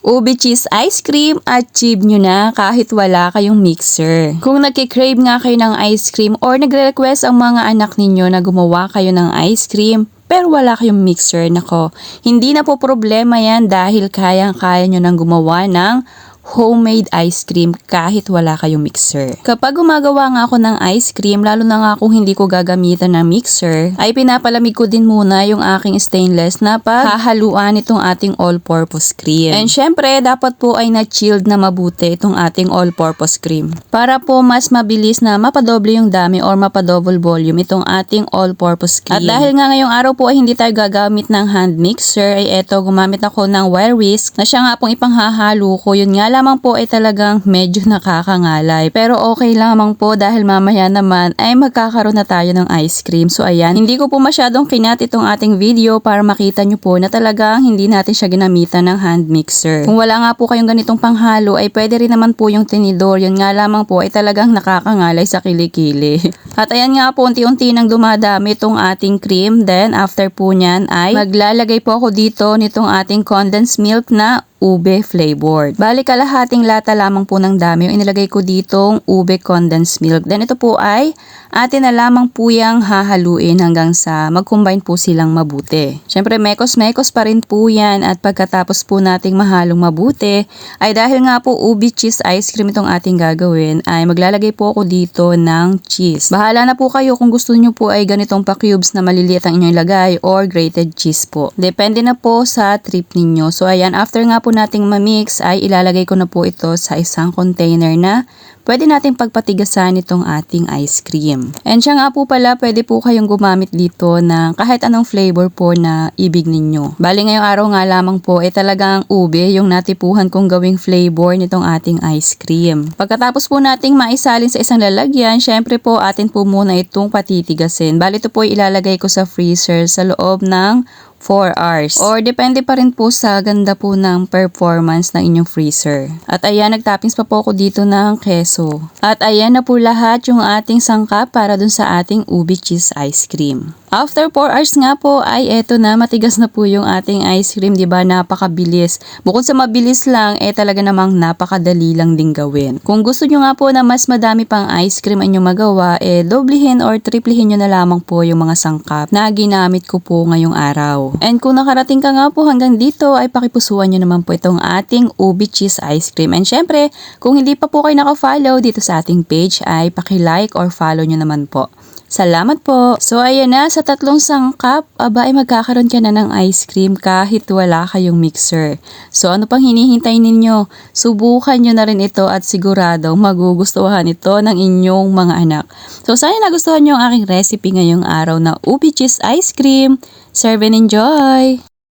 Ube cheese ice cream, achieve nyo na kahit wala kayong mixer. Kung nagkikrave nga kayo ng ice cream or nagre-request ang mga anak ninyo na gumawa kayo ng ice cream, pero wala kayong mixer, nako, hindi na po problema yan dahil kayang-kaya nyo nang gumawa ng homemade ice cream kahit wala kayong mixer. Kapag gumagawa nga ako ng ice cream, lalo na nga kung hindi ko gagamitan ng mixer, ay pinapalamig ko din muna yung aking stainless na paghahaluan itong ating all-purpose cream. And syempre, dapat po ay na-chilled na mabuti itong ating all-purpose cream. Para po mas mabilis na mapadoble yung dami or mapadouble volume itong ating all-purpose cream. At dahil nga ngayong araw po ay hindi tayo gagamit ng hand mixer, ay eto, gumamit ako ng wire whisk na siya nga pong ipanghahalo ko. Yun nga lamang po ay talagang medyo nakakangalay. Pero okay lamang po dahil mamaya naman ay magkakaroon na tayo ng ice cream. So ayan, hindi ko po masyadong kinat itong ating video para makita nyo po na talagang hindi natin siya ginamitan ng hand mixer. Kung wala nga po kayong ganitong panghalo ay pwede rin naman po yung tinidor. Yun nga lamang po ay talagang nakakangalay sa kilikili. At ayan nga po, unti-unti nang dumadami itong ating cream. Then after po nyan ay maglalagay po ako dito nitong ating condensed milk na ube flavored. Bali kalahating lata lamang po ng dami yung inilagay ko ditong ube condensed milk. Then ito po ay atin na lamang po yung hahaluin hanggang sa mag-combine po silang mabuti. Syempre mekos-mekos pa rin po yan at pagkatapos po nating mahalong mabuti ay dahil nga po ube cheese ice cream itong ating gagawin ay maglalagay po ako dito ng cheese. Bahala na po kayo kung gusto nyo po ay ganitong pa-cubes na maliliit ang inyong ilagay or grated cheese po. Depende na po sa trip ninyo. So ayan, after nga po nating ma-mix ay ilalagay ko na po ito sa isang container na pwede nating pagpatigasan itong ating ice cream. And siya nga po pala, pwede po kayong gumamit dito ng kahit anong flavor po na ibig ninyo. Bali ngayong araw nga lamang po ay talagang ube yung natipuhan kong gawing flavor nitong ating ice cream. Pagkatapos po nating maisalin sa isang lalagyan, syempre po atin po muna itong patitigasin. Bali ito po ilalagay ko sa freezer sa loob ng 4 hours. Or depende pa rin po sa ganda po ng performance ng inyong freezer. At ayan, nagtoppings pa po ako dito ng keso. At ayan na po lahat yung ating sangkap para dun sa ating ube cheese ice cream. After 4 hours nga po ay eto na, matigas na po yung ating ice cream, diba? Napakabilis. Bukod sa mabilis lang, talaga namang napakadali lang din gawin. Kung gusto nyo nga po na mas madami pang ice cream ang inyong magawa, doblehin or triplehin nyo na lamang po yung mga sangkap na ginamit ko po ngayong araw. And kung nakarating ka nga po hanggang dito, ay pakipusuan nyo naman po itong ating ube cheese ice cream. And syempre, kung hindi pa po kayo naka-follow dito sa ating page, ay paki-like or follow nyo naman po. Salamat po! So ayan na, sa 3 sangkap, ay magkakaroon ka na ng ice cream kahit wala kayong mixer. So ano pang hinihintay ninyo? Subukan nyo na rin ito at siguradong magugustuhan ito ng inyong mga anak. So sana nagustuhan nyo ang aking recipe ngayong araw na ube cheese ice cream. Serve and enjoy!